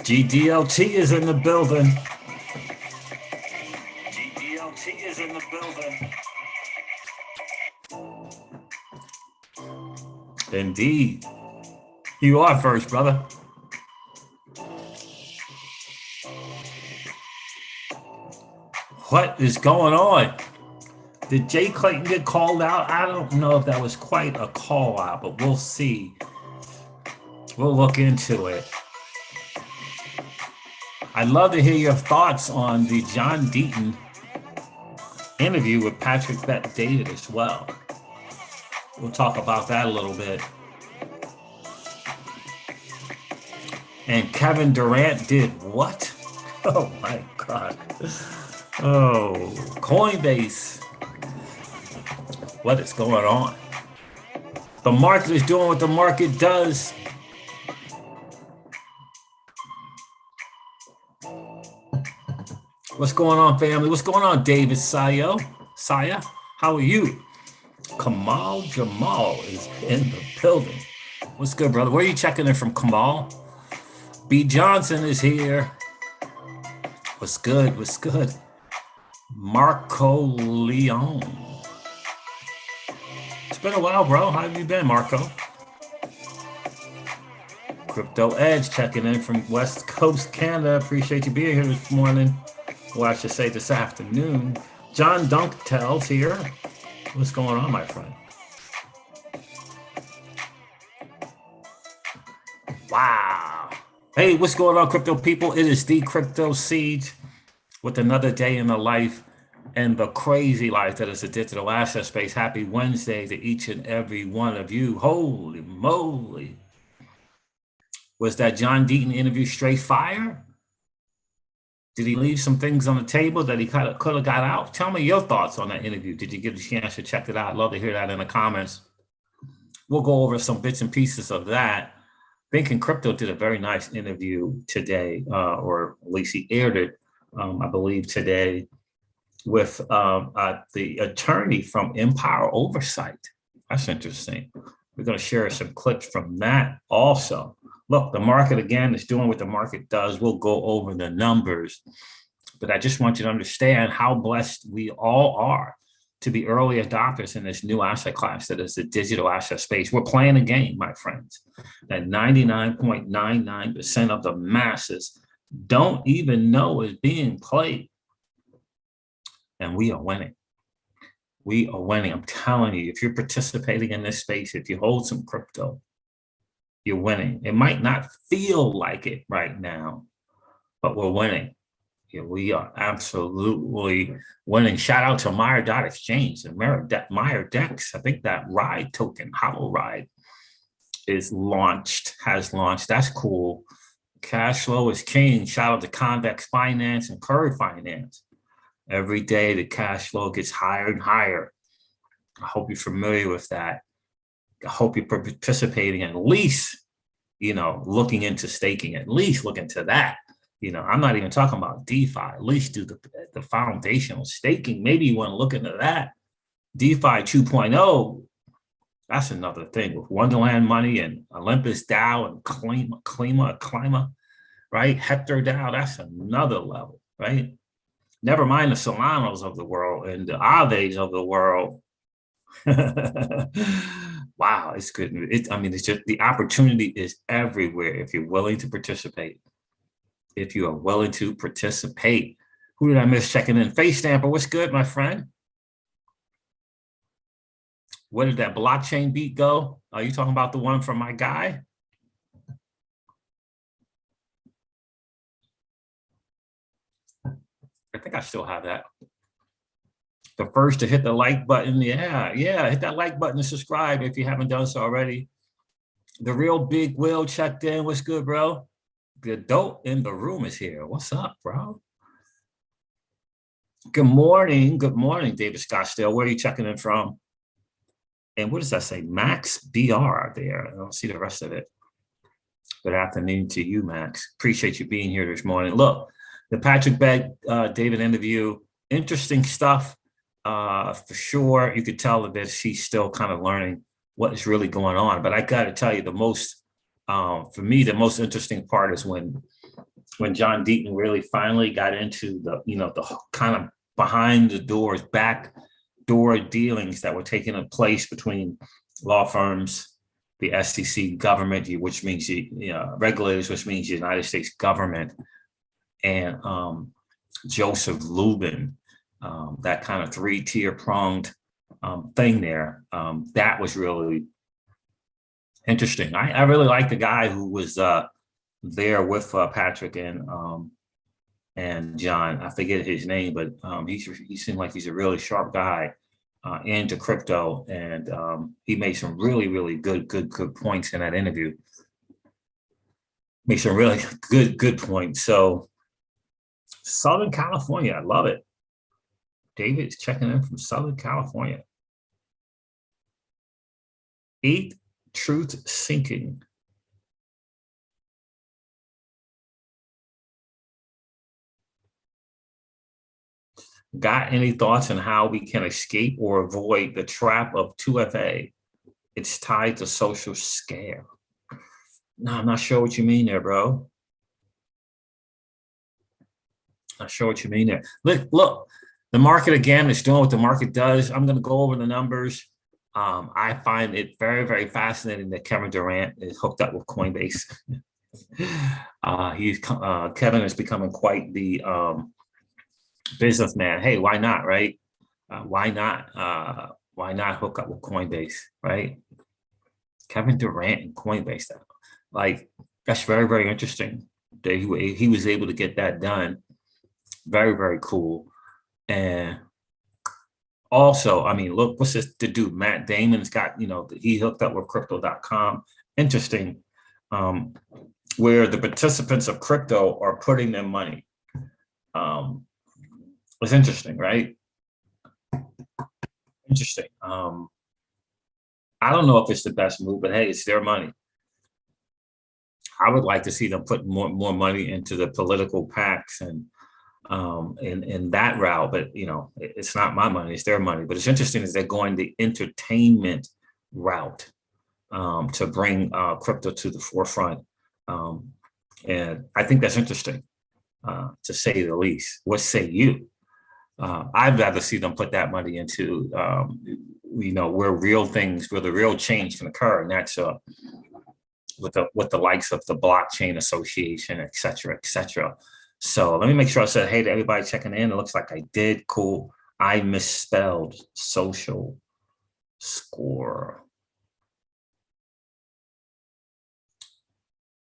GDLT is in the building. GDLT is in the building. Indeed. You are first, brother. What is going on? Did Jay Clayton get called out? I don't know if that was quite a call out, but we'll see. We'll look into it. I'd love to hear your thoughts on the John Deaton interview with Patric-Bet David as well. We'll talk about that a little bit. And Kevin Durant did what? Oh my God. Oh, Coinbase. What is going on? The market is doing what the market does. What's going on, family? What's going on, David Sayo? Saya, how are you? Kamal Jamal is in the building. What's good, brother? Where are you checking in from, Kamal? B. Johnson is here. What's good? What's good? Marco Leon. It's been a while, bro. How have you been, Marco? Crypto Edge checking in from West Coast, Canada. Appreciate you being here this morning. Well, I should say this afternoon. John Dunktel's here. What's going on, my friend? Wow. Hey, what's going on, crypto people? It is the Crypto Siege with another day in the life and the crazy life that is the digital asset space. Happy Wednesday to each and every one of you. Holy moly. Was that John Deaton interview straight fire? Did he leave some things on the table that he could have got out? Tell me your thoughts on that interview. Did you get a chance to check it out? I'd love to hear that in the comments. We'll go over some bits and pieces of that. Thinking Crypto did a very nice interview today, or at least he aired it, I believe today, with the attorney from Empower Oversight. That's interesting. We're going to share some clips from that also. Look, the market, again, is doing what the market does. We'll go over the numbers, but I just want you to understand how blessed we all are to be early adopters in this new asset class that is the digital asset space. We're playing a game, my friends, that 99.99% of the masses don't even know is being played. And we are winning. We are winning. I'm telling you, if you're participating in this space, if you hold some crypto, you're winning. It might not feel like it right now, but we're winning. Yeah, we are absolutely winning. Shout out to Meyer.exchange and Meyer Dex. I think that ride token, Hollow Ride, has launched. That's cool. Cash flow is king. Shout out to Convex Finance and Curve Finance. Every day the cash flow gets higher and higher. I hope you're familiar with that. I hope you're participating, at least, looking into staking, at least look into that. I'm not even talking about DeFi, at least do the foundational staking. Maybe you want to look into that. DeFi 2.0, that's another thing with Wonderland Money and Olympus DAO and Klima, right? Hector DAO, that's another level, right? Never mind the Solanos of the world and the Aves of the world. Wow, it's good. It's just the opportunity is everywhere if you're willing to participate. If you are willing to participate. Who did I miss checking in? Face Stamper, what's good, my friend? Where did that blockchain beat go? Are you talking about the one from my guy? I think I still have that. The first to hit the like button. Yeah, hit that like button and subscribe if you haven't done so already. The Real Big Will checked in. What's good, bro? The dope in the room is here. What's up, bro? Good morning, David Scottsdale. Where are you checking in from? And what does that say? Max BR there. I don't see the rest of it. Good afternoon to you, Max. Appreciate you being here this morning. Look, the Patric-Bet David interview, interesting stuff. For sure, you could tell that she's still kind of learning what is really going on. But I got to tell you, for me, the most interesting part is when when John Deaton really finally got into the, the kind of behind the doors, back door dealings that were taking place between law firms, the SEC, government, which means regulators, which means the United States government, and Joseph Lubin, that kind of three-tier pronged thing there. That was really interesting. I really like the guy who was there with Patrick and John. I forget his name, but he seemed like he's a really sharp guy into crypto, and he made some really good points in that interview. Made some really good points. So Southern California, I love it. David's checking in from Southern California. 8 Truth Sinking. Got any thoughts on how we can escape or avoid the trap of 2FA? It's tied to social scare. No, I'm not sure what you mean there, bro. Not sure what you mean there. Look, the market again is doing what the market does. I'm going to go over the numbers. I find it very fascinating that Kevin Durant is hooked up with Coinbase. Kevin is becoming quite the businessman. Hey, why not, right? Why not hook up with Coinbase, right? Kevin Durant and Coinbase, that's very interesting. That he was able to get that done. Very cool. And also, I mean, look, what's this to do? Matt Damon's got, he hooked up with crypto.com. Interesting. Where the participants of crypto are putting their money. It's interesting, right? Interesting. I don't know if it's the best move, but hey, it's their money. I would like to see them put more money into the political PACs and in that route, but it's not my money, it's their money. But it's interesting is they're going the entertainment route to bring crypto to the forefront. And I think that's interesting, to say the least. What say you? I'd rather see them put that money into, where the real change can occur, and that's with the likes of the Blockchain Association, et cetera. So let me make sure I said hey to everybody checking in. It looks like I did. Cool. I misspelled social score.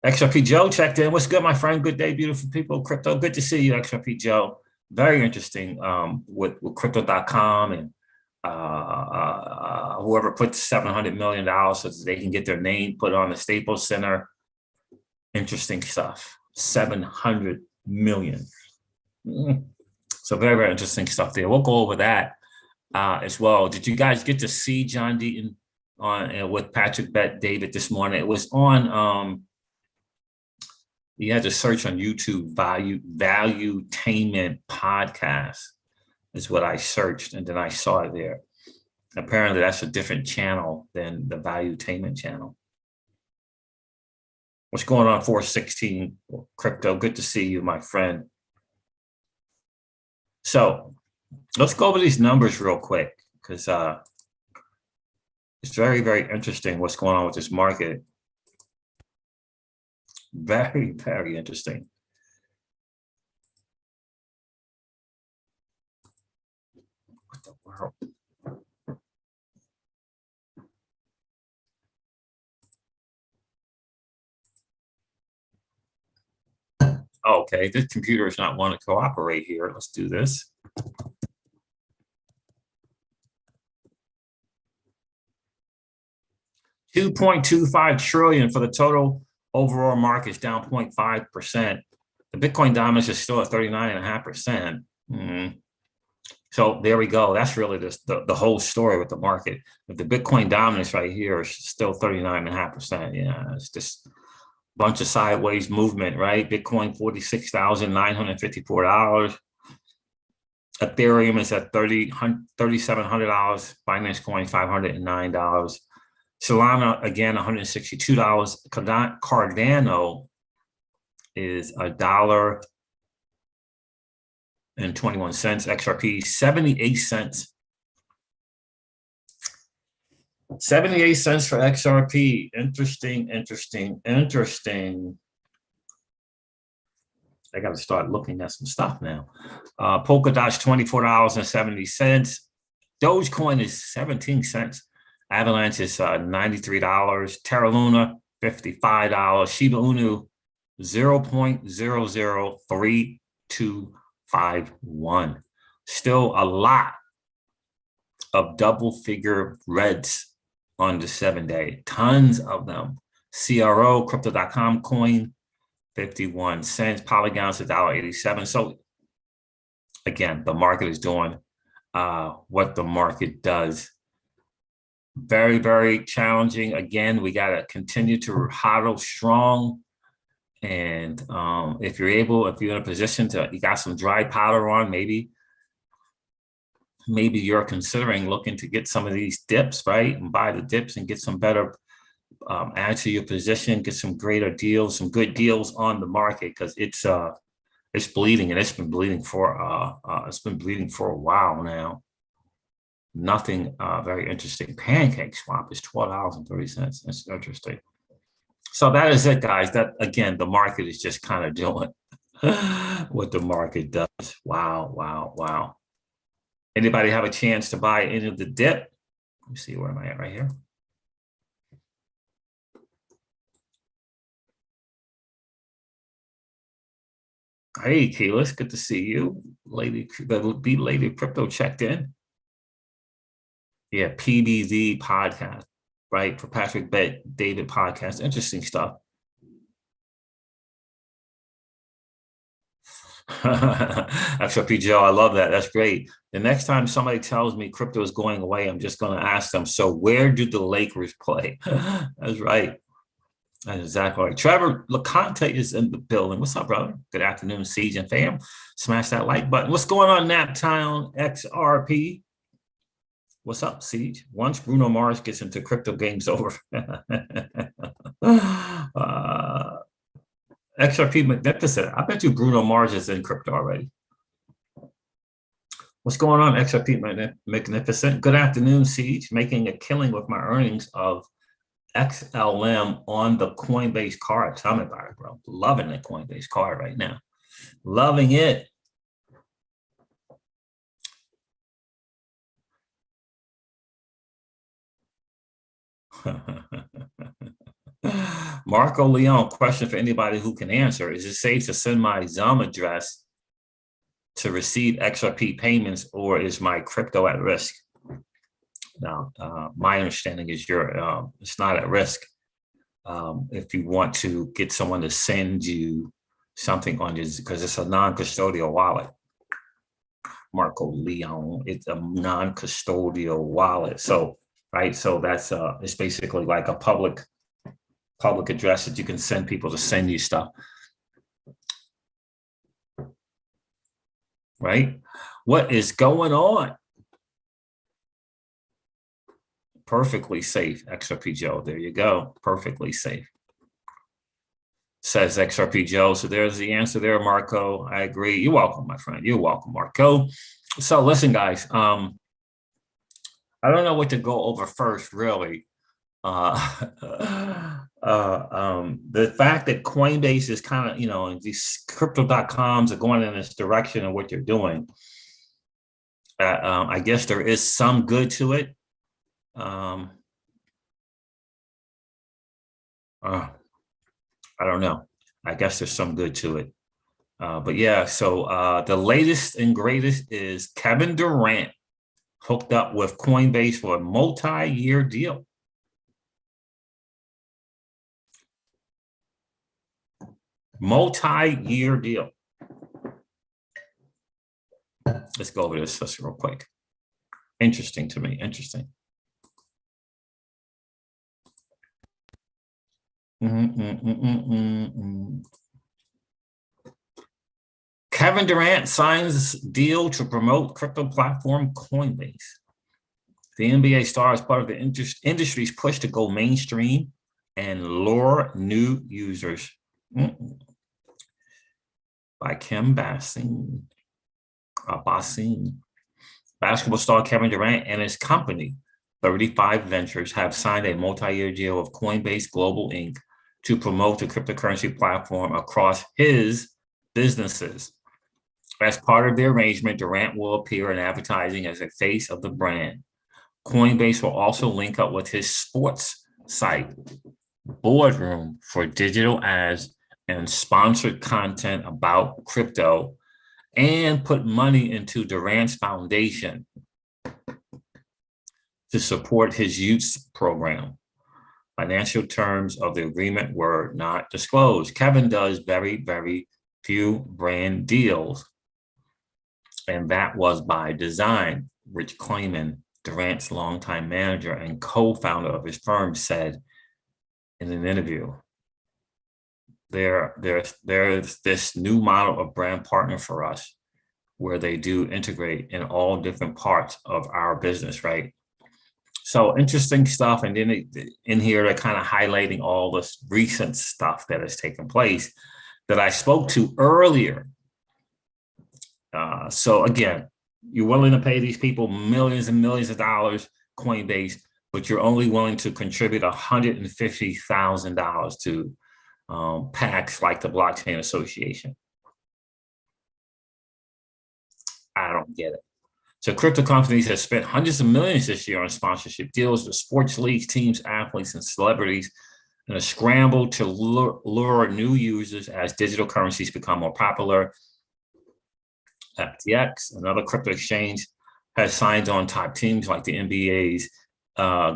XRP Joe checked in. What's good, my friend? Good day, beautiful people. Crypto, good to see you, XRP Joe. Very interesting with crypto.com and whoever put $700 million so that they can get their name put on the Staples Center. Interesting stuff. 700 million. So very interesting stuff there. We'll go over that as well. Did you guys get to see John Deaton on with Patric-Bet David this morning? It was on you had to search on YouTube, Valuetainment podcast is what I searched, and then I saw it there. Apparently that's a different channel than the Valuetainment channel. What's going on, 416 Crypto? Good to see you, my friend. So let's go over these numbers real quick, because it's very interesting what's going on with this market. Very interesting. What the world? Okay, this computer is not wanting to cooperate here. Let's do this. $2.25 trillion for the total overall market is down 0.5%. The Bitcoin dominance is still at 39.5%. So there we go. That's really the whole story with the market. But the Bitcoin dominance right here is still 39.5%. Yeah, it's just a bunch of sideways movement, right? Bitcoin $46,954. Ethereum is at $3,700. Binance Coin $509. Solana, again, $162. Cardano is $1.21. XRP 78 cents. 78 cents for XRP. Interesting. I got to start looking at some stuff now. Polkadot's $24.70. Dogecoin is 17 cents. Avalanche is $93. Terra Luna, $55. Shiba Inu, 0.003251. Still a lot of double-figure reds on the 7-day. Tons of them. CRO, Crypto.com coin, 51 cents. Polygon's $1.87. So again, the market is doing what the market does. Very, very challenging. Again, we got to continue to hodl strong. And if you're in a position to, you got some dry powder on, maybe you're considering looking to get some of these dips, right? And buy the dips and get some better, add to your position, get some greater deals, some good deals on the market, because it's bleeding, and it's been bleeding for a while now. Nothing very interesting. Pancake swap is $12.30. That's interesting. So that is it, guys. That, again, the market is just kind of doing what the market does. Wow. Anybody have a chance to buy any of the dip? Let me see, where am I at right here? Hey, Keyless, good to see you. Lady Crypto checked in. Yeah, PBD podcast, right? For Patric-Bet David podcast. Interesting stuff. XRP Joe, I love that. That's great. The next time somebody tells me crypto is going away, I'm just going to ask them, so where do the Lakers play? That's right. That's exactly right. Trevor LeConte is in the building. What's up, brother? Good afternoon, Siege and fam. Smash that like button. What's going on, Naptown XRP? What's up, Siege? Once Bruno Mars gets into crypto, game's over. XRP Magnificent. I bet you Bruno Mars is in crypto already. What's going on, XRP Magnificent? Good afternoon, Siege. Making a killing with my earnings of XLM on the Coinbase card. Tell me about it, bro. Loving the Coinbase card right now. Loving it. Marco Leon, question for anybody who can answer. Is it safe to send my ZUM address to receive XRP payments, or is my crypto at risk? Now, my understanding is it's not at risk. If you want to get someone to send you something on this, because it's a non-custodial wallet. Marco Leon, it's a non-custodial wallet. So, right, so that's it's basically like a public address that you can send people to send you stuff. Right? What is going on? Perfectly safe, XRP Joe. There you go. Perfectly safe. Says XRP Joe. So there's the answer there, Marco. I agree. You're welcome, my friend. You're welcome, Marco. So listen, guys. I don't know what to go over first, really. The fact that Coinbase is kind of, and these crypto.coms are going in this direction of what they're doing. I guess there is some good to it. I don't know. I guess there's some good to it. But yeah, so the latest and greatest is Kevin Durant hooked up with Coinbase for a multi-year deal. Multi-year deal. Let's go over this real quick. Interesting to me. Interesting. Kevin Durant signs deal to promote crypto platform Coinbase. The NBA star is part of the industry's push to go mainstream and lure new users. by Kim Bassine. Basketball star Kevin Durant and his company, 35 Ventures, have signed a multi-year deal with Coinbase Global Inc. to promote the cryptocurrency platform across his businesses. As part of the arrangement, Durant will appear in advertising as a face of the brand. Coinbase will also link up with his sports site, Boardroom, for digital ads and sponsored content about crypto, and put money into Durant's foundation to support his youth program. Financial terms of the agreement were not disclosed. Kevin does very, very few brand deals, and that was by design. Rich Clayton, Durant's longtime manager and co-founder of his firm, said in an interview, there's this new model of brand partner for us where they do integrate in all different parts of our business, right? So interesting stuff. And then in here, they're kind of highlighting all this recent stuff that has taken place that I spoke to earlier. So again, you're willing to pay these people millions and millions of dollars, Coinbase, but you're only willing to contribute $150,000 to PACs like the Blockchain Association. I don't get it. So crypto companies have spent hundreds of millions this year on sponsorship deals with sports leagues, teams, athletes, and celebrities in a scramble to lure new users as digital currencies become more popular. FTX, another crypto exchange, has signed on top teams like the NBA's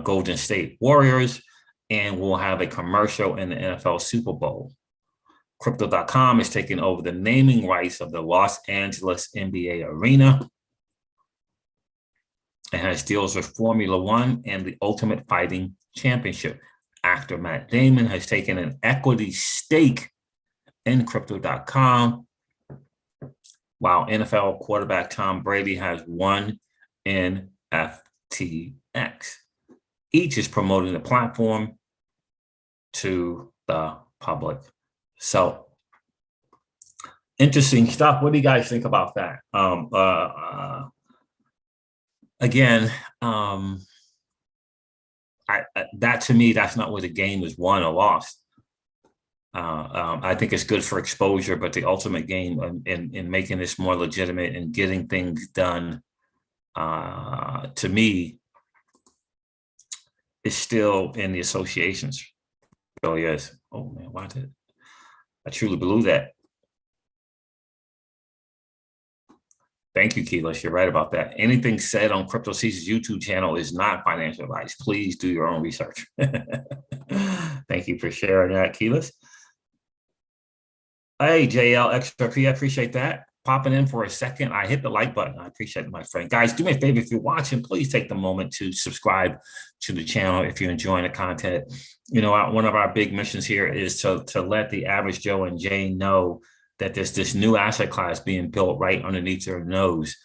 Golden State Warriors, and will have a commercial in the NFL Super Bowl. Crypto.com is taking over the naming rights of the Los Angeles NBA arena. It has deals with Formula One and the Ultimate Fighting Championship. Actor Matt Damon has taken an equity stake in Crypto.com, while NFL quarterback Tom Brady has one in FTX. Each is promoting the platform to the public. So interesting stuff. What do you guys think about that? Again, that to me, that's not where the game is won or lost. I think it's good for exposure, but the ultimate game in making this more legitimate and getting things done, to me, is still in the associations. Oh yes. Oh man, why did I truly believe that? Thank you, Keyless. You're right about that. Anything said on Crypto C's YouTube channel is not financial advice. Please do your own research. Thank you for sharing that, Keyless. Hey, JL XRP, I appreciate that. Popping in for a second. I hit the like button. I appreciate it, my friend. Guys, do me a favor. If you're watching, please take the moment to subscribe to the channel if you're enjoying the content. You know, one of our big missions here is to let the average Joe and Jane know that there's this new asset class being built right underneath their nose,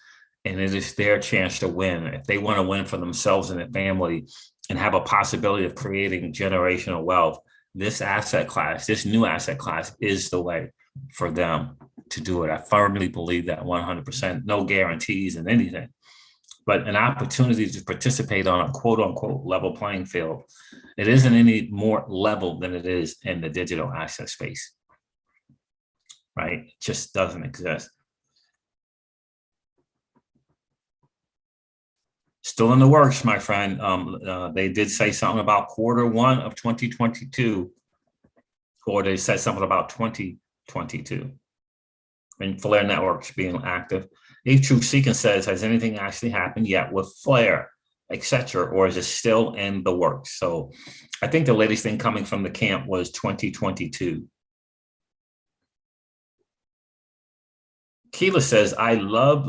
and it is their chance to win. If they want to win for themselves and their family and have a possibility of creating generational wealth, this asset class, this new asset class, is the way for them to do it. I firmly believe that 100%. No guarantees in anything, but an opportunity to participate on a quote unquote level playing field. It isn't any more level than it is in the digital asset space, right? It just doesn't exist. Still in the works, my friend. They did say something about Q1 of 2022, or they said something about 2022. And Flare Networks being active. If Truth Seeking says, has anything actually happened yet with Flare, etc., or is it still in the works? So I think the latest thing coming from the camp was 2022. Keela says, I love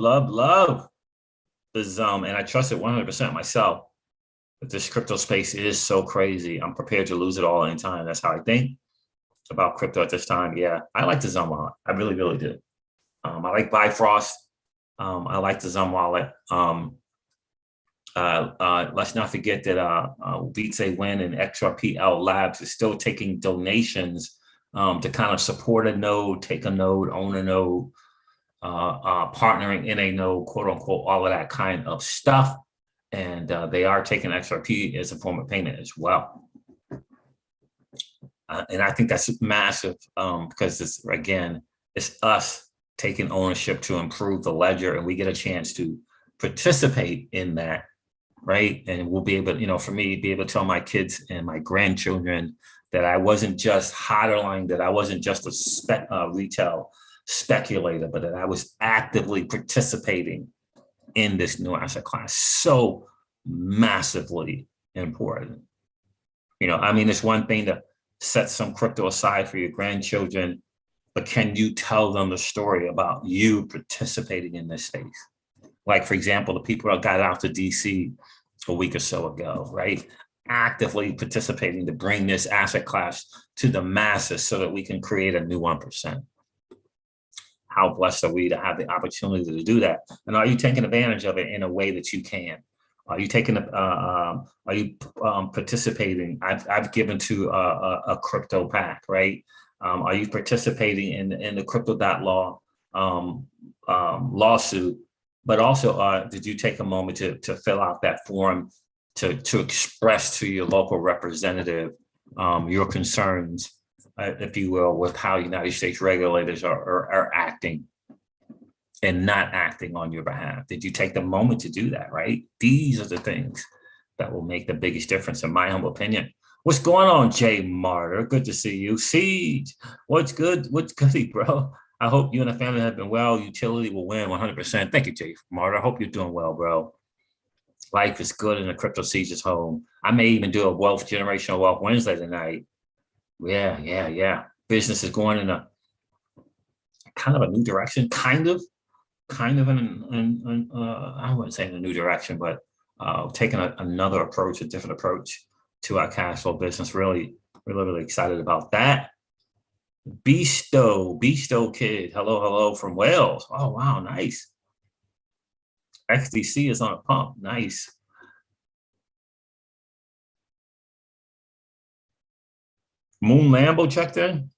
the ZUM, and I trust it 100% myself. But this crypto space is so crazy. I'm prepared to lose it all anytime. That's how I think about crypto at this time. Yeah, I like the ZUM wallet. I really, really do. I like Bifrost. I like the ZUM wallet. Let's not forget that Vitze Win and XRPL Labs is still taking donations to kind of support a node, take a node, own a node, partnering in a node, quote unquote, all of that kind of stuff. And they are taking XRP as a form of payment as well. And I think that's massive because it's, again, it's us taking ownership to improve the ledger, and we get a chance to participate in that, right? And we'll be able, for me, be able to tell my kids and my grandchildren that I wasn't just hodling, that I wasn't just a retail speculator, but that I was actively participating in this new asset class. So massively important. It's one thing to set some crypto aside for your grandchildren, but can you tell them the story about you participating in this space? Like, for example, the people that got out to DC a week or so ago, right? Actively participating to bring this asset class to the masses so that we can create a new 1%. How blessed are we to have the opportunity to do that? And are you taking advantage of it in a way that you can? Are you taking? Are you participating? I've given to a crypto pack, right? Are you participating in the crypto.law lawsuit? But also, did you take a moment to fill out that form to express to your local representative your concerns, if you will, with how United States regulators are acting and not acting on your behalf? Did you take the moment to do that, right? These are the things that will make the biggest difference, in my humble opinion. What's going on, Jay Martyr? Good to see you. Siege, what's good? What's goody, bro? I hope you and the family have been well. Utility will win 100%. Thank you, Jay Martyr. I hope you're doing well, bro. Life is good in the crypto Siege's home. I may even do a generational wealth Wednesday tonight. Yeah. Business is going in a kind of a new direction, kind of in I wouldn't say in a new direction, but taking another approach, a different approach to our cash flow business. Really excited about that. Beasto Kid, hello from Wales. Oh wow, nice. XDC is on a pump, nice. Moon Lambo checked in,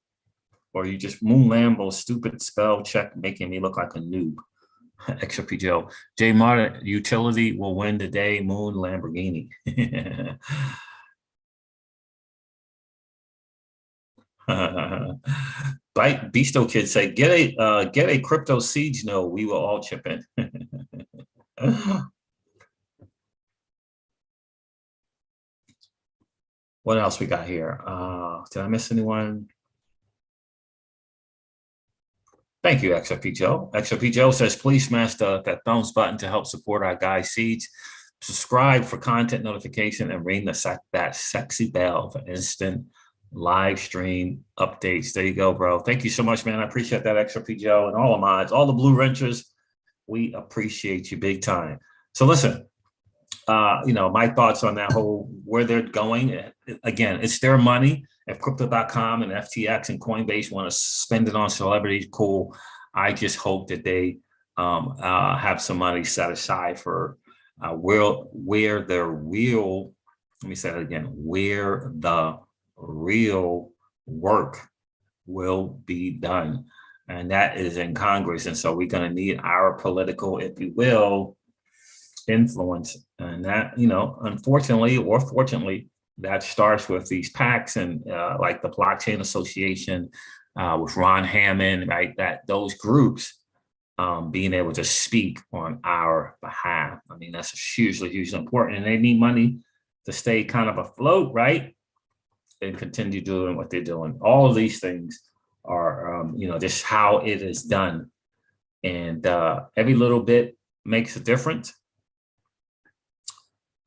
or you just Moon Lambo stupid spell check, making me look like a noob. XRP Joe. J Martin, utility will win today. Moon Lamborghini. Beasto Kid say, get a crypto siege node. We will all chip in. What else we got here? Did I miss anyone? Thank you, XRP Joe. XRP Joe says, please smash that thumbs button to help support our guy Seeds. Subscribe for content notification and ring that sexy bell for instant live stream updates. There you go, bro. Thank you so much, man. I appreciate that, XRP Joe, and all the mods, all the blue wrenchers. We appreciate you big time. So listen, my thoughts on that whole, where they're going. Again, it's their money. If crypto.com and FTX and Coinbase want to spend it on celebrities, cool. I just hope that they have some money set aside for where the real, let me say that again, where the real work will be done. And that is in Congress. And so we're going to need our political, if you will, influence. And that, unfortunately or fortunately, that starts with these PACs and like the Blockchain Association with Ron Hammond, right? That those groups being able to speak on our behalf. I mean, that's hugely important. And they need money to stay kind of afloat, right? And continue doing what they're doing. All of these things are, just how it is done. And every little bit makes a difference.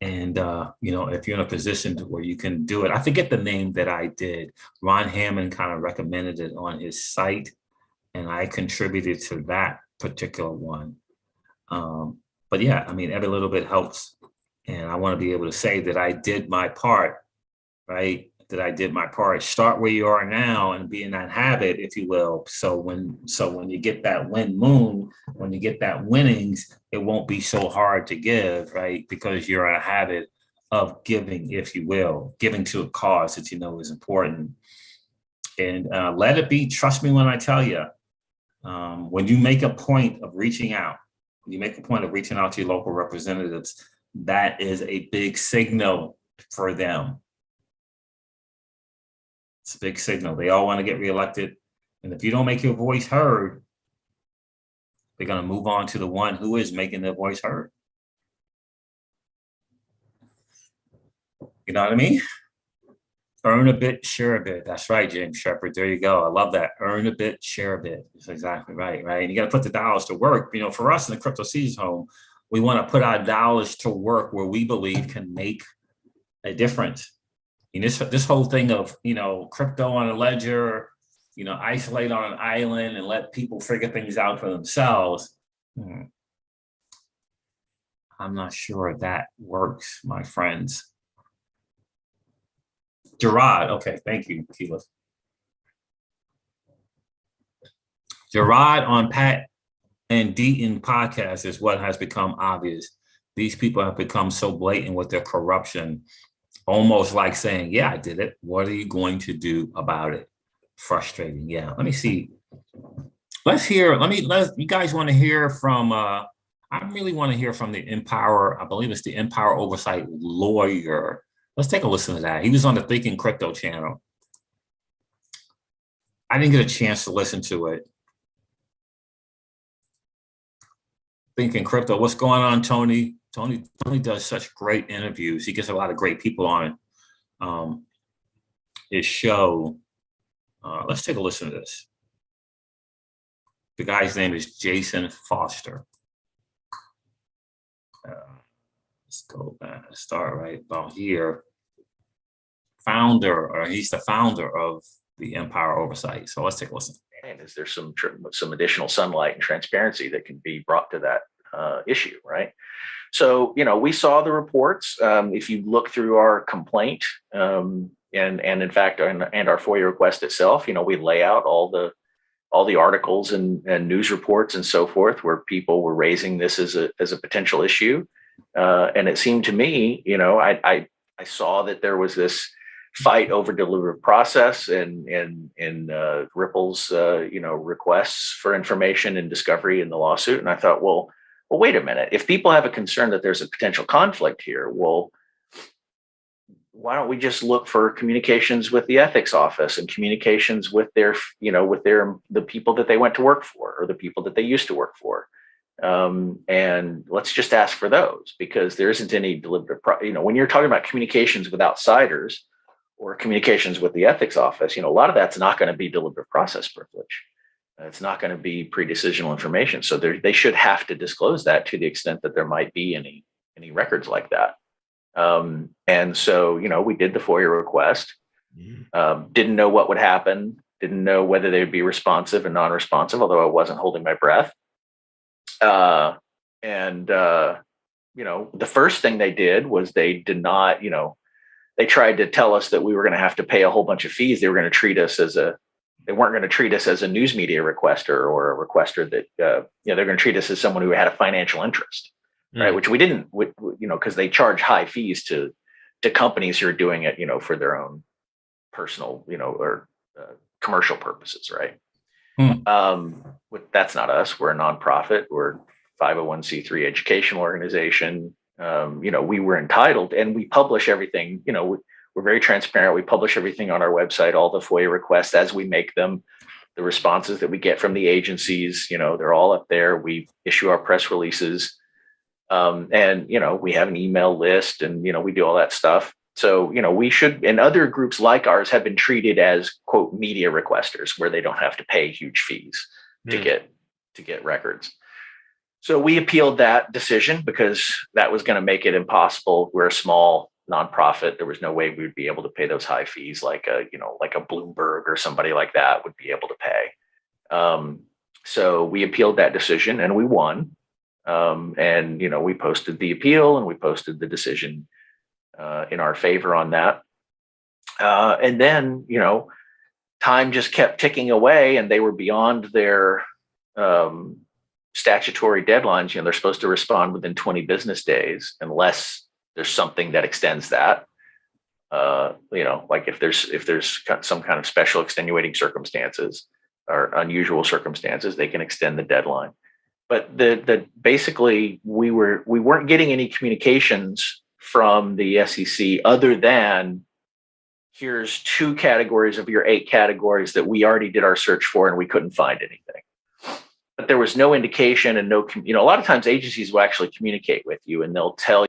And, if you're in a position where you can do it, I forget the name that I did. Ron Hammond kind of recommended it on his site, and I contributed to that particular one. But yeah, I mean, every little bit helps. And I want to be able to say that I did my part, right? That I did my part. Start where you are now and be in that habit, if you will. So when you get that moon, when you get that winnings, it won't be so hard to give, right? Because you're in a habit of giving, if you will, giving to a cause that you know is important. And let it be, trust me when I tell you, when you make a point of reaching out, when you make a point of reaching out to your local representatives, that is a big signal for them. It's a big signal. They all want to get reelected. And if you don't make your voice heard, they're going to move on to the one who is making their voice heard. You know what I mean? Earn a bit, share a bit. That's right, James Shepard. There you go. I love that. Earn a bit, share a bit. That's exactly right, right? And you got to put the dollars to work. You know, for us in the Crypto Seeds Home, we want to put our dollars to work where we believe can make a difference. And this whole thing of, you know, crypto on a ledger, you know, isolate on an island and let people figure things out for themselves. I'm not sure that works, my friends. Gerard, okay, thank you, Keila. Gerard on Pat and Deaton podcast is what has become obvious. These people have become so blatant with their corruption, almost like saying, yeah, I did it. What are you going to do about it? Frustrating. Yeah, let me see. You guys want to hear from, I really want to hear from the Empower, I believe it's the Empower Oversight Lawyer. Let's take a listen to that. He was on the Thinking Crypto channel. I didn't get a chance to listen to it. Thinking Crypto, what's going on, Tony? Tony does such great interviews. He gets a lot of great people on his show. Let's take a listen to this. The guy's name is Jason Foster. Let's go back. Start right about here. He's the founder of the Empower Oversight. So let's take a listen. And is there some additional sunlight and transparency that can be brought to that issue, right? So, you know, we saw the reports. If you look through our complaint, and in fact, and our FOIA request itself, you know, we lay out all the articles and news reports and so forth where people were raising this as a potential issue. And it seemed to me, you know, I saw that there was this fight over deliberative process and Ripple's, you know, requests for information and discovery in the lawsuit. And I thought, well, wait a minute. If people have a concern that there's a potential conflict here, well, why don't we just look for communications with the ethics office and communications with their, you know, the people that they went to work for or the people that they used to work for. And let's just ask for those, because there isn't any deliberative, you know, when you're talking about communications with outsiders or communications with the ethics office, you know, a lot of that's not going to be deliberative process privilege. It's not going to be pre-decisional information. So they should have to disclose that to the extent that there might be any records like that. And so, you know, we did the FOIA request, didn't know what would happen, didn't know whether they'd be responsive and non-responsive, although I wasn't holding my breath. You know, the first thing they did was they did not, you know, they tried to tell us that we were going to have to pay a whole bunch of fees. They were going to treat us they weren't going to treat us as a news media requester or a requester that, you know, they're going to treat us as someone who had a financial interest, right? Which we didn't, you know, because they charge high fees to companies who are doing it, you know, for their own personal, you know, or commercial purposes, right? That's not us. We're a nonprofit. We're 501c3 educational organization. You know, we were entitled, and we publish everything. You know, we're very transparent. We publish everything on our website, all the FOIA requests as we make them, the responses that we get from the agencies, you know, they're all up there. We issue our press releases. And, you know, we have an email list and, you know, we do all that stuff. So, you know, we should, and other groups like ours have been treated as, quote, media requesters, where they don't have to pay huge fees to get records. So we appealed that decision because that was going to make it impossible. We're a small nonprofit. There was no way we would be able to pay those high fees like a Bloomberg or somebody like that would be able to pay. So we appealed that decision and we won. And, you know, we posted the appeal and we posted the decision in our favor on that. And then, you know, time just kept ticking away and they were beyond their statutory deadlines. You know, they're supposed to respond within 20 business days unless there's something that extends that. Like if there's some kind of special extenuating circumstances or unusual circumstances, they can extend the deadline. But basically we weren't getting any communications from the SEC other than, here's 2 categories of your 8 categories that we already did our search for and we couldn't find anything. But there was no indication and no, a lot of times agencies will actually communicate with you and they'll tell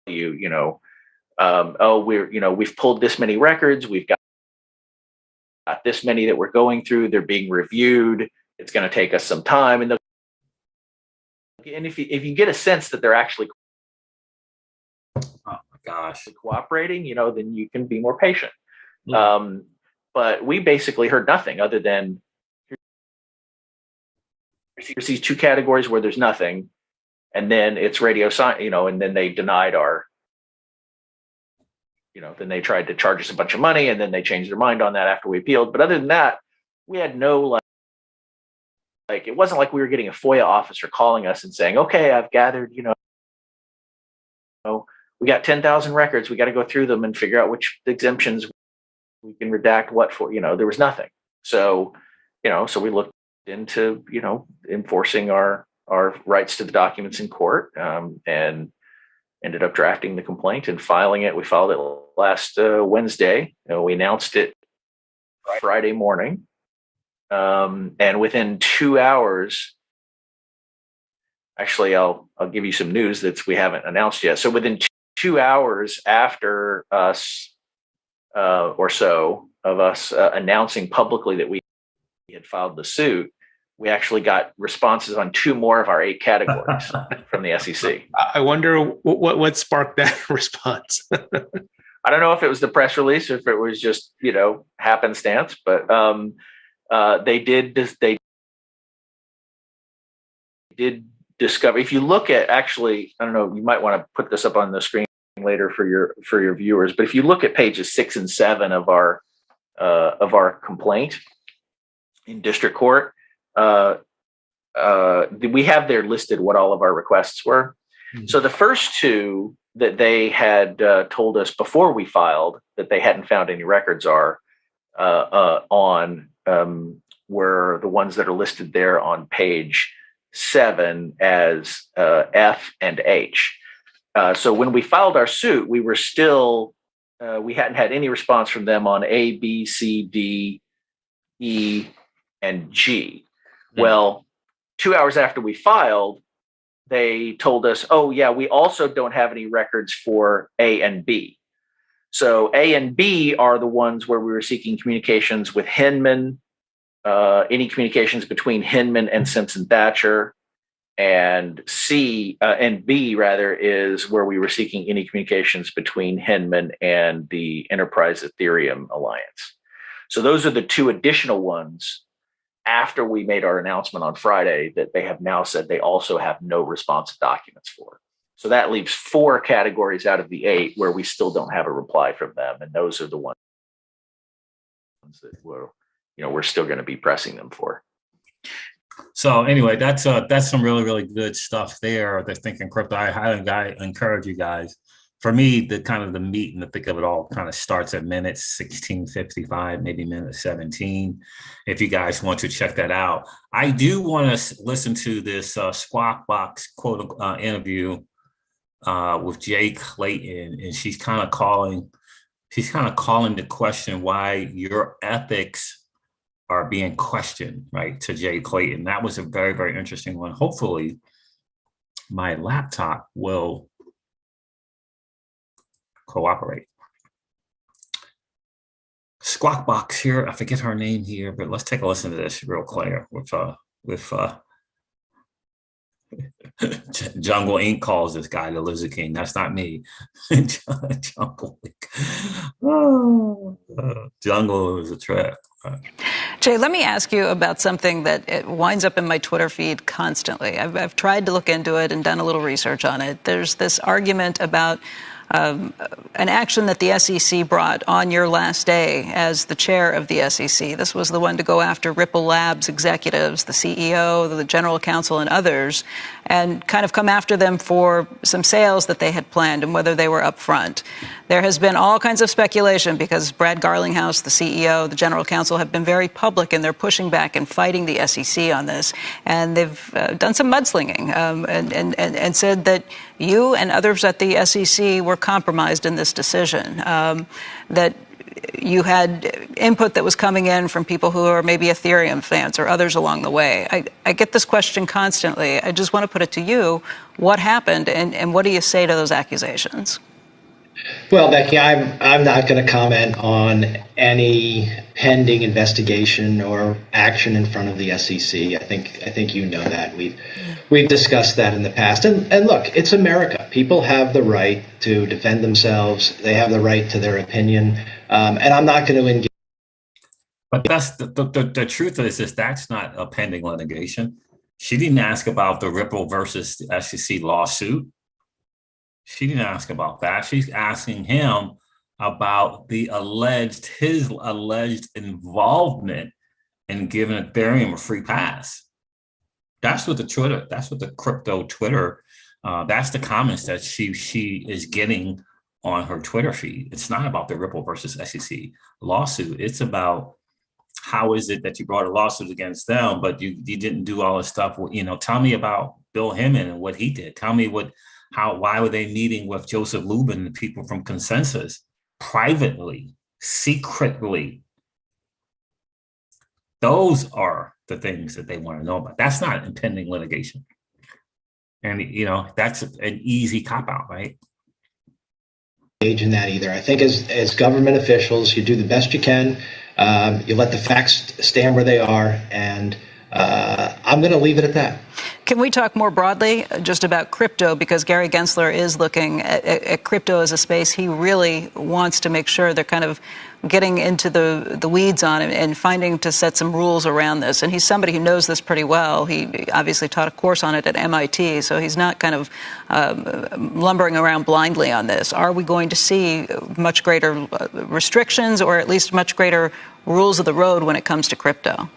you, oh, we've pulled this many records, we've got this many that we're going through, they're being reviewed, it's going to take us some time. And if you get a sense that they're actually cooperating, then you can be more patient. But we basically heard nothing other than, here's these 2 categories where there's nothing, and then it's radio science, and then they denied our, then they tried to charge us a bunch of money, and then they changed their mind on that after we appealed. But other than that, we had no like it wasn't like we were getting a FOIA officer calling us and saying, okay, I've gathered, we got 10,000 records, we got to go through them and figure out which exemptions we can redact what for. There was nothing. So so we looked into enforcing our rights to the documents in court, and ended up drafting the complaint and filing it. We filed it last Wednesday. We announced it Friday morning, and within 2 hours, actually, I'll give you some news that we haven't announced yet. So within 2 hours after us, or so, of us announcing publicly that we had filed the suit, we actually got responses on 2 more of our 8 categories from the SEC. I wonder what sparked that response. I don't know if it was the press release or if it was just, happenstance, but they did discover. If you look at, actually, I don't know, you might want to put this up on the screen later for your viewers, but if you look at pages 6 and 7 of our complaint in district court, we have there listed what all of our requests were. Mm-hmm. So the first 2 that they had told us before we filed that they hadn't found any records were the ones that are listed there on page 7 as F and H. So when we filed our suit, we were still, we hadn't had any response from them on A, B, C, D, E, and G. Mm-hmm. Well, 2 hours after we filed, they told us, oh yeah, we also don't have any records for A and B. So A and B are the ones where we were seeking communications with Hinman, any communications between Hinman and Simpson Thatcher, and B rather is where we were seeking any communications between Hinman and the Enterprise Ethereum Alliance. So those are the 2 additional ones after we made our announcement on Friday that they have now said they also have no responsive documents for. So that leaves 4 categories out of the 8 where we still don't have a reply from them. And those are the ones that we're still going to be pressing them for. So anyway, that's some really, really good stuff there. The Thinking Crypto. I highly encourage you guys. For me, the kind of the meat and the thick of it all kind of starts at minutes 16:55, maybe minute 17. If you guys want to check that out, I do want to listen to this Squawk Box quote interview with Jay Clayton, and she's kind of calling the question why your ethics are being questioned, right? To Jay Clayton. That was a very, very interesting one. Hopefully, my laptop will cooperate. Squawk Box here. I forget her name here, but let's take a listen to this real clear with Jungle Inc. calls this guy the Lizard King. That's not me. Jungle Inc. Oh, Jungle is a trap. Jay, let me ask you about something that it winds up in my Twitter feed constantly. I've tried to look into it and done a little research on it. There's this argument about an action that the SEC brought on your last day as the chair of the SEC. This was the one to go after Ripple Labs executives, the CEO, the general counsel, and others, and kind of come after them for some sales that they had planned and whether they were upfront. There has been all kinds of speculation because Brad Garlinghouse, the CEO, the general counsel, have been very public in their pushing back and fighting the SEC on this. And they've done some mudslinging and said that you and others at the SEC were compromised in this decision, that you had input that was coming in from people who are maybe Ethereum fans or others along the way. I get this question constantly. I just want to put it to you. What happened and what do you say to those accusations? Well, Becky, I'm not going to comment on any pending investigation or action in front of the SEC. I think you know that. We've discussed that in the past. And look, it's America. People have the right to defend themselves. They have the right to their opinion. And I'm not going to engage. But that's the truth is that's not a pending litigation. She didn't ask about the Ripple versus the SEC lawsuit. She didn't ask about that. She's asking him about his alleged involvement in giving Ethereum a free pass. That's what the crypto Twitter, that's the comments that she is getting on her Twitter feed. It's not about the Ripple versus SEC lawsuit. It's about how is it that you brought a lawsuit against them, but you didn't do all this stuff. Tell me about Bill Hemming and what he did. Tell me why were they meeting with Joseph Lubin and people from Consensus privately, secretly? Those are the things that they want to know about. That's not impending litigation. And, that's an easy cop-out, right? Engage in that either. I think as government officials, you do the best you can. You let the facts stand where they are. And I'm going to leave it at that. Can we talk more broadly just about crypto? Because Gary Gensler is looking at crypto as a space he really wants to make sure they're kind of getting into the weeds on it and finding to set some rules around this. And he's somebody who knows this pretty well. He obviously taught a course on it at MIT, so he's not kind of lumbering around blindly on this. Are we going to see much greater restrictions or at least much greater rules of the road when it comes to crypto?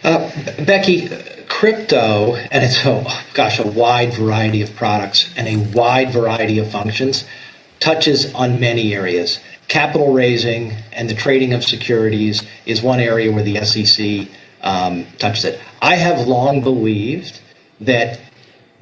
Becky, crypto, and it's a wide variety of products and a wide variety of functions, touches on many areas. Capital raising and the trading of securities is one area where the SEC touches it. I have long believed that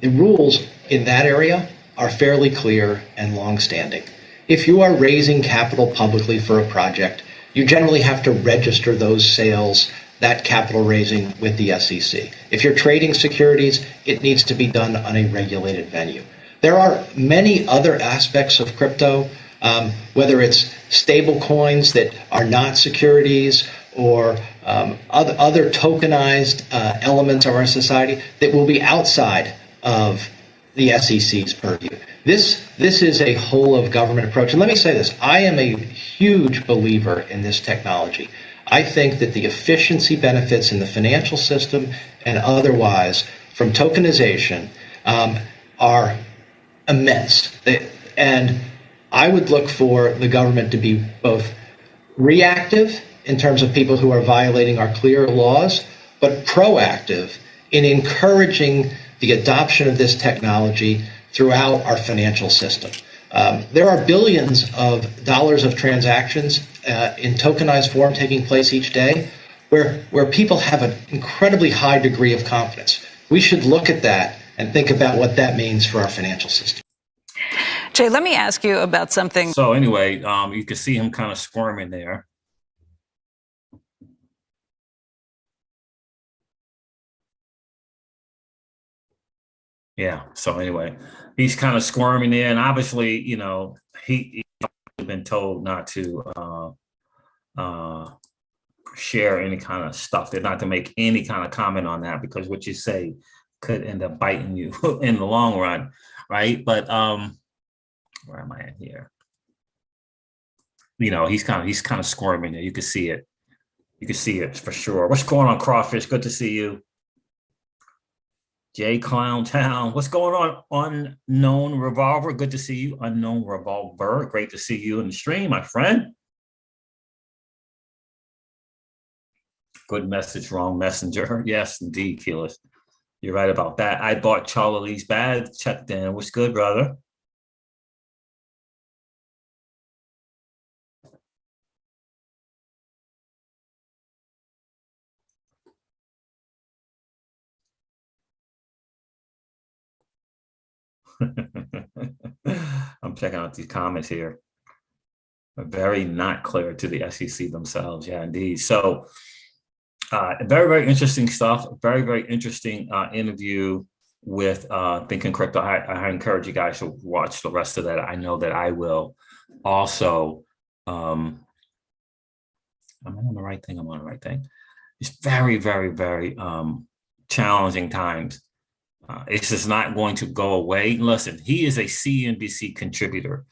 the rules in that area are fairly clear and long-standing. If you are raising capital publicly for a project, you generally have to register those sales, that capital raising, with the SEC. If you're trading securities, it needs to be done on a regulated venue. There are many other aspects of crypto, whether it's stable coins that are not securities or other tokenized elements of our society that will be outside of the SEC's purview. This is a whole of government approach. And let me say this, I am a huge believer in this technology. I think that the efficiency benefits in the financial system and otherwise from tokenization are immense. And I would look for the government to be both reactive in terms of people who are violating our clear laws, but proactive in encouraging the adoption of this technology throughout our financial system. There are billions of dollars of transactions in tokenized form taking place each day where people have an incredibly high degree of confidence. We should look at that and think about what that means for our financial system. Jay, let me ask you about something. So anyway, you can see him kind of squirming there. Yeah. So anyway, he's kind of squirming there, and obviously, he's been told not to share any kind of stuff. They're not to make any kind of comment on that because what you say could end up biting you in the long run, right? But where am I at here? He's kind of squirming there. You can see it. You can see it for sure. What's going on, Crawfish? Good to see you. Jay Clowntown, what's going on? Unknown Revolver, good to see you. Unknown Revolver, great to see you in the stream, my friend. Good message, wrong messenger. Yes, indeed, Keyless. You're right about that. I bought Charlie's bag. Checked in. What's good, brother? I'm checking out these comments here. Very not clear to the SEC themselves. Yeah, indeed. So very, very interesting stuff. Very, very interesting interview with Thinking Crypto. I encourage you guys to watch the rest of that. I know that I will. Also, am I on the right thing? I'm on the right thing. It's very, very, very challenging times. It's just not going to go away. Listen, he is a CNBC contributor.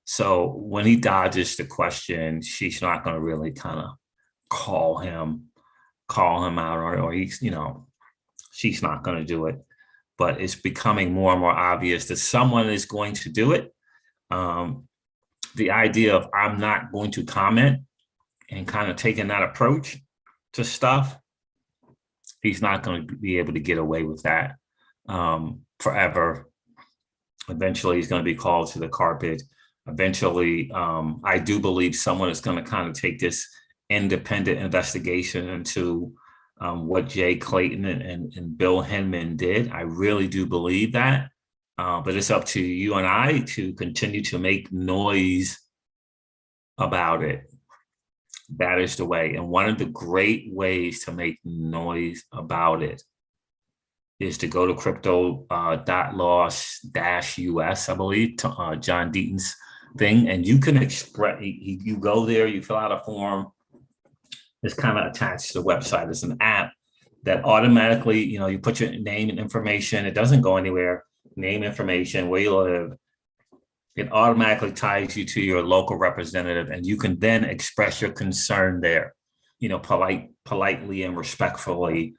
So when he dodges the question, she's not going to really kind of call him out, or he's, you know, she's not going to do it. But it's becoming more and more obvious that someone is going to do it. The idea of I'm not going to comment and kind of taking that approach to stuff, he's not going to be able to get away with that forever. Eventually, he's going to be called to the carpet. Eventually, I do believe someone is going to kind of take this independent investigation into what Jay Clayton and Bill Hinman did. I really do believe that. But it's up to you and I to continue to make noise about it. That is the way. And one of the great ways to make noise about it is to go to crypto.laws-us, I believe, to John Deaton's thing. And you can express, you go there, you fill out a form. It's kind of attached to the website. It's an app that automatically, you know, you put your name and information. It doesn't go anywhere. Name, information, where you live. It automatically ties you to your local representative, and you can then express your concern there, you know, politely and respectfully.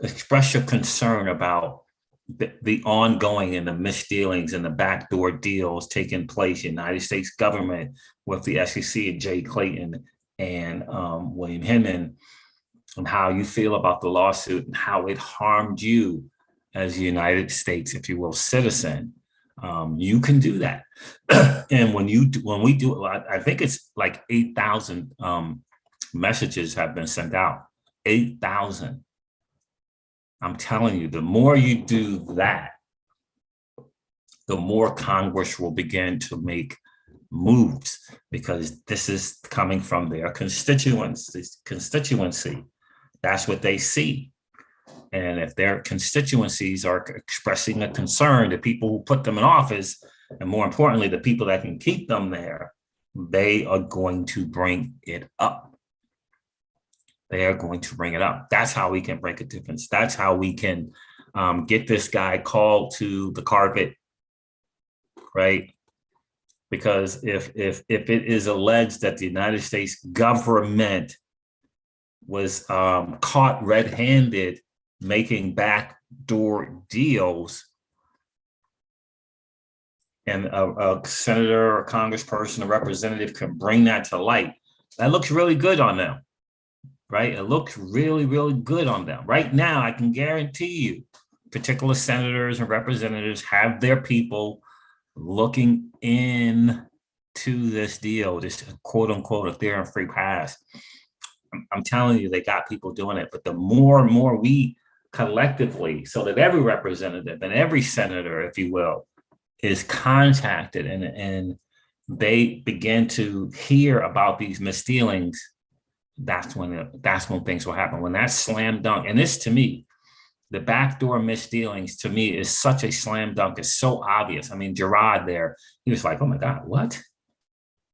Express your concern about the ongoing and the misdealings and the backdoor deals taking place in the United States government with the SEC and Jay Clayton and William Hinman, and how you feel about the lawsuit and how it harmed you as a United States, if you will, citizen. You can do that. And when we do it, I think it's like 8,000 messages have been sent out. 8,000. I'm telling you, the more you do that, the more Congress will begin to make moves, because this is coming from their constituency. That's what they see. And if their constituencies are expressing a concern, the people who put them in office, and more importantly, the people that can keep them there, they are going to bring it up. They are going to bring it up. That's how we can make a difference. That's how we can get this guy called to the carpet, right? Because if it is alleged that the United States government was caught red-handed making backdoor deals, and a senator or congressperson or representative can bring that to light, that looks really good on them. Right? It looks really, really good on them. Right now, I can guarantee you, particular senators and representatives have their people looking into this deal, this quote unquote Ethereum free pass. I'm telling you, they got people doing it. But the more and more we collectively, so that every representative and every senator, if you will, is contacted and they begin to hear about these misdealings, that's when things will happen. When that's slam dunk, and this to me, the backdoor misdealings to me is such a slam dunk. It's so obvious. I mean, Gerard there, he was like, "Oh my God, what?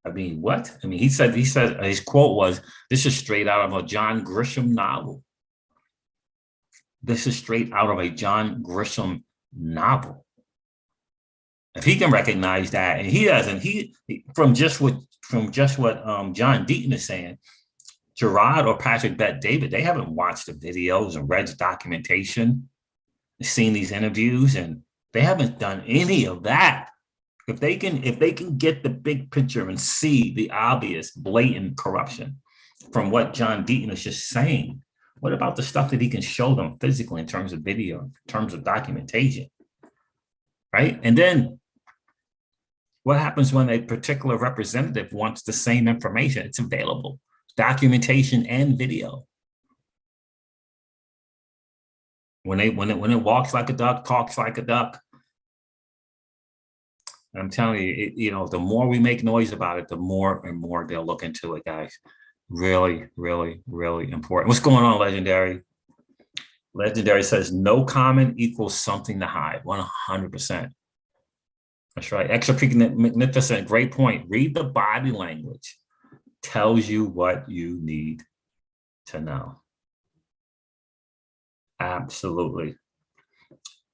I mean, what?" I mean, he said his quote was, "This is straight out of a John Grisham novel." This is straight out of a John Grisham novel. If he can recognize that, and he doesn't, from just what John Deaton is saying. Gerard or Patric-Bet David, they haven't watched the videos and read the documentation. seen these interviews, and they haven't done any of that. If they can get the big picture and see the obvious blatant corruption from what John Deaton is just saying, what about the stuff that he can show them physically in terms of video, in terms of documentation, right? And then what happens when a particular representative wants the same information? It's available, documentation and video. When it walks like a duck, talks like a duck. I'm telling you, the more we make noise about it, the more and more they'll look into it, guys. Really, really, really important. What's going on, Legendary? Legendary says no comment equals something to hide. 100%. That's right. XRP Magnificent. Great point. Read the body language. Tells you what you need to know. Absolutely.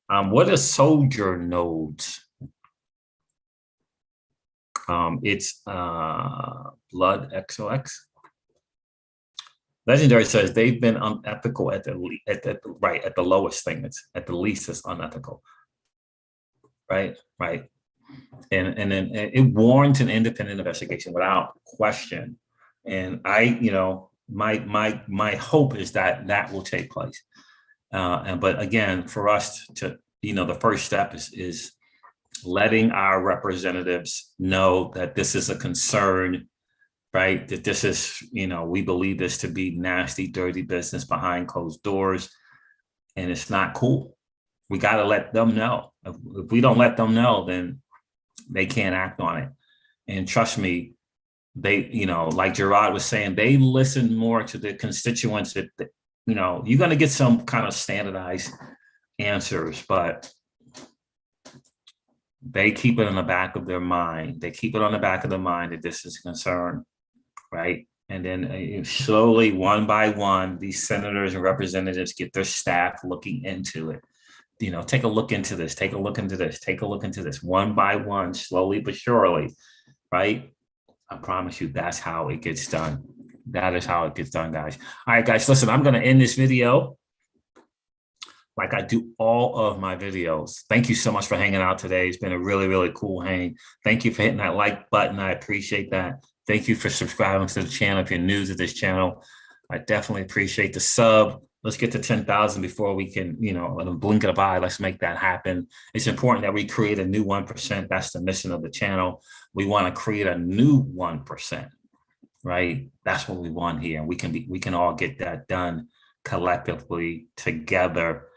What are soldier nodes? It's Blood XOX. Legendary says they've been unethical at the lowest thing. It's at the least it's unethical. Right. And then it warrants an independent investigation without question. And my hope is that will take place. But again, for us to, the first step is letting our representatives know that this is a concern, right? That this is, we believe this to be nasty, dirty business behind closed doors, and it's not cool. We got to let them know. If we don't let them know, then they can't act on it. And trust me, they, like Gerard was saying, they listen more to the constituents that, you're going to get some kind of standardized answers, but they keep it in the back of their mind. They keep it on the back of their mind that this is a concern, right? And then slowly, one by one, these senators and representatives get their staff looking into it. Take a look into this, take a look into this, take a look into this, one by one, slowly but surely, right? I promise you, that's how it gets done. That is how it gets done, guys. All right, guys, listen, I'm going to end this video like I do all of my videos. Thank you so much for hanging out today. It's been a really, really cool hang. Thank you for hitting that like button. I appreciate that. Thank you for subscribing to the channel. If you're new to this channel, I definitely appreciate the sub. Let's get to 10,000 before we can, in a blink of an eye, let's make that happen. It's important that we create a new 1%. That's the mission of the channel. We want to create a new 1%, right? That's what we want here. And we can all get that done collectively together.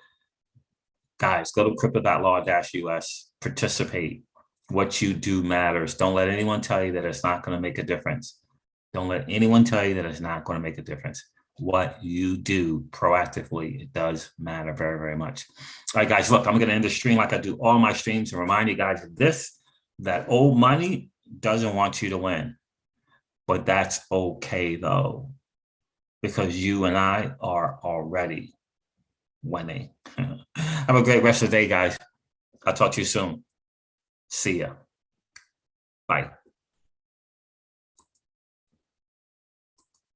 Guys, go to crypto.law-us, participate. What you do matters. Don't let anyone tell you that it's not going to make a difference. Don't let anyone tell you that it's not going to make a difference. What you do proactively, it does matter very, very much. All right, guys, look, I'm going to end the stream like I do all my streams and remind you guys of this, that old money doesn't want you to win. But that's okay, though, because you and I are already winning. Have a great rest of the day, guys. I'll talk to you soon. See ya. Bye.